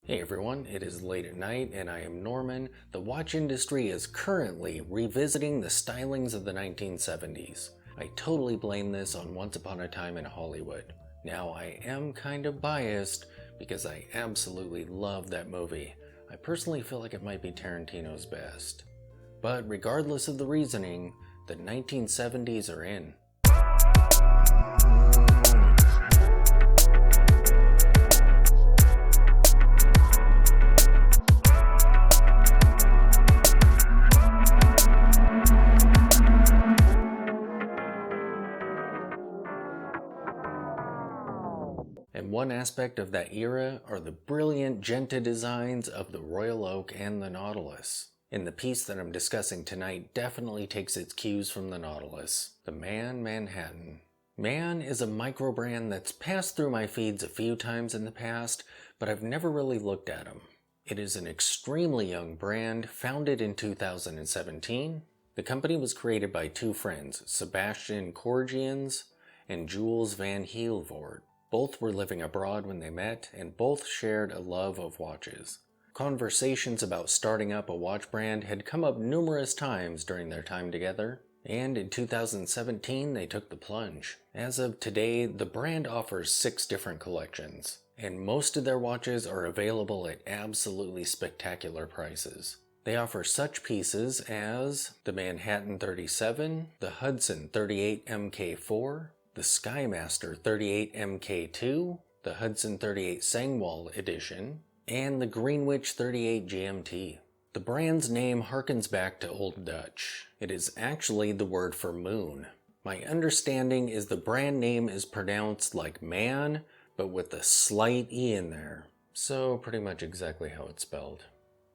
Hey everyone, it is late at night and I am Norman. The watch industry is currently revisiting the stylings of the 1970s. I totally blame this on Once Upon a Time in Hollywood. Now I am kind of biased because I absolutely love that movie. I personally feel like it might be Tarantino's best. But regardless of the reasoning, the 1970s are in. And one aspect of that era are the brilliant Genta designs of the Royal Oak and the Nautilus. And the piece that I'm discussing tonight definitely takes its cues from the Nautilus, the Maen Manhattan. Maen is a micro brand that's passed through my feeds a few times in the past, but I've never really looked at them. It is an extremely young brand, founded in 2017. The company was created by two friends, Sebastian Corgians and Jules van Heelvoort. Both were living abroad when they met, and both shared a love of watches. Conversations about starting up a watch brand had come up numerous times during their time together, and in 2017 they took the plunge. As of today, the brand offers 6 different collections, and most of their watches are available at absolutely spectacular prices. They offer such pieces as the Manhattan 37, the Hudson 38 MK4, the Skymaster 38 MK2, the Hudson 38 Sangwall edition, and the Greenwich 38 GMT. The brand's name harkens back to Old Dutch. It is actually the word for moon. My understanding is the brand name is pronounced like man, but with a slight E in there. So pretty much exactly how it's spelled.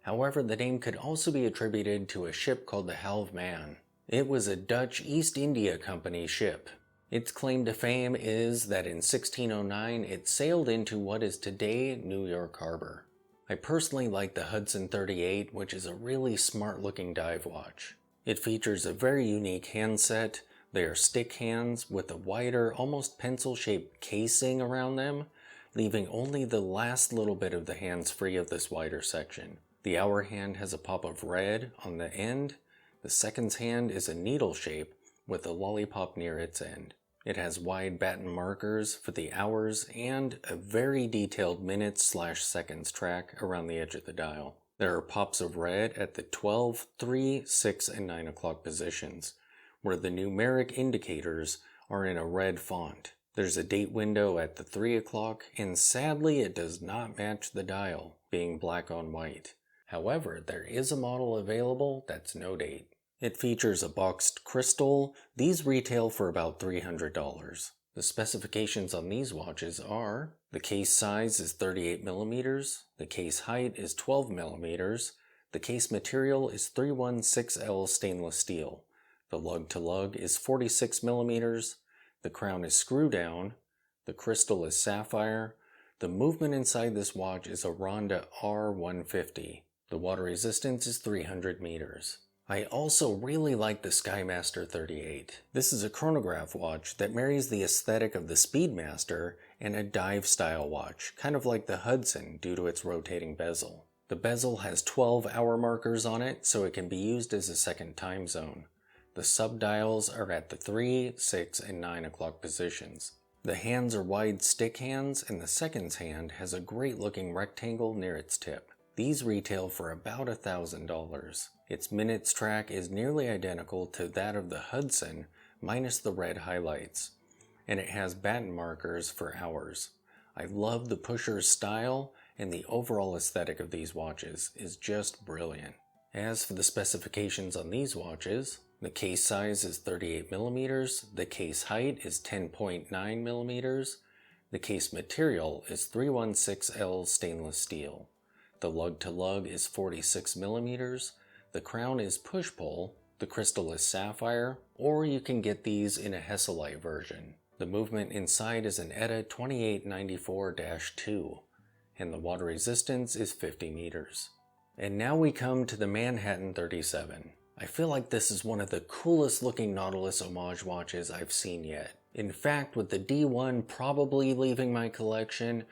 However, the name could also be attributed to a ship called the Halve Maen. It was a Dutch East India Company ship. Its claim to fame is that in 1609 it sailed into what is today New York Harbor. I personally like the Hudson 38, which is a really smart looking dive watch. It features a very unique handset. They are stick hands with a wider, almost pencil shaped casing around them, leaving only the last little bit of the hands free of this wider section. The hour hand has a pop of red on the end. The seconds hand is a needle shape with a lollipop near its end. It has wide batten markers for the hours and a very detailed minutes/seconds track around the edge of the dial. There are pops of red at the 12, 3, 6, and 9 o'clock positions, where the numeric indicators are in a red font. There's a date window at the 3 o'clock, and sadly it does not match the dial, being black on white. However, there is a model available that's no date. It features a boxed crystal. These retail for about $300. The specifications on these watches are: the case size is 38mm, the case height is 12mm, the case material is 316L stainless steel, the lug-to-lug is 46mm, the crown is screw down, the crystal is sapphire, the movement inside this watch is a Ronda R150, the water resistance is 300 meters. I also really like the Skymaster 38. This is a chronograph watch that marries the aesthetic of the Speedmaster and a dive style watch, kind of like the Hudson due to its rotating bezel. The bezel has 12 hour markers on it, so it can be used as a second time zone. The subdials are at the 3, 6, and 9 o'clock positions. The hands are wide stick hands, and the seconds hand has a great looking rectangle near its tip. These retail for about $1,000. Its minutes track is nearly identical to that of the Hudson, minus the red highlights, and it has batten markers for hours. I love the pusher's style, and the overall aesthetic of these watches is just brilliant. As for the specifications on these watches, the case size is 38mm, the case height is 10.9mm, the case material is 316L stainless steel. The lug-to-lug is 46mm, the crown is push-pull, the crystal is sapphire, or you can get these in a Hesalite version. The movement inside is an ETA 2894-2, and the water resistance is 50 meters. And now we come to the Manhattan 37. I feel like this is one of the coolest looking Nautilus Homage watches I've seen yet. In fact, with the D1 probably leaving my collection,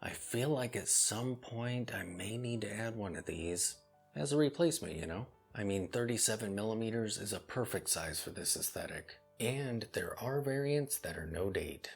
I feel like at some point I may need to add one of these as a replacement, you know? I mean, 37mm is a perfect size for this aesthetic. And there are variants that are no date.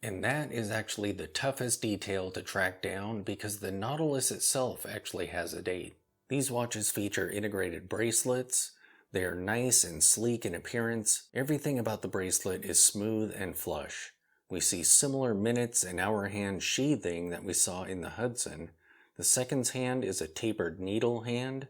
And that is actually the toughest detail to track down because the Nautilus itself actually has a date. These watches feature integrated bracelets. They are nice and sleek in appearance. Everything about the bracelet is smooth and flush. We see similar minutes and hour hand sheathing that we saw in the Hudson. The seconds hand is a tapered needle hand.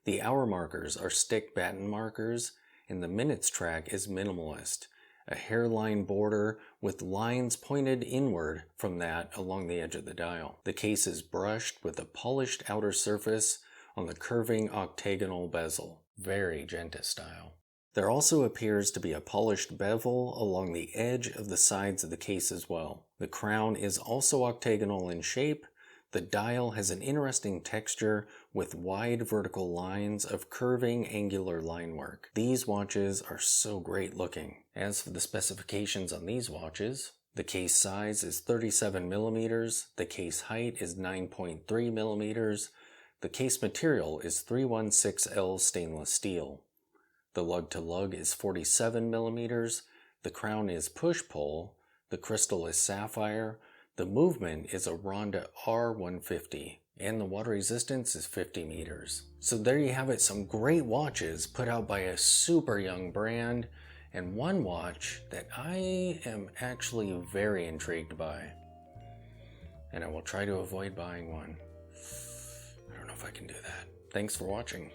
The hour markers are stick batten markers, and the minutes track is minimalist. A hairline border with lines pointed inward from that along the edge of the dial. The case is brushed with a polished outer surface on the curving octagonal bezel. Very Genta style. There also appears to be a polished bevel along the edge of the sides of the case as well. The crown is also octagonal in shape. The dial has an interesting texture with wide vertical lines of curving angular line work. These watches are so great looking. As for the specifications on these watches, the case size is 37mm, the case height is 9.3mm, the case material is 316L stainless steel. The lug-to-lug is 47mm, the crown is push-pull, the crystal is sapphire, the movement is a Ronda R150, and the water resistance is 50 meters. So there you have it, some great watches put out by a super young brand, and one watch that I am actually very intrigued by. And I will try to avoid buying one. I don't know if I can do that. Thanks for watching.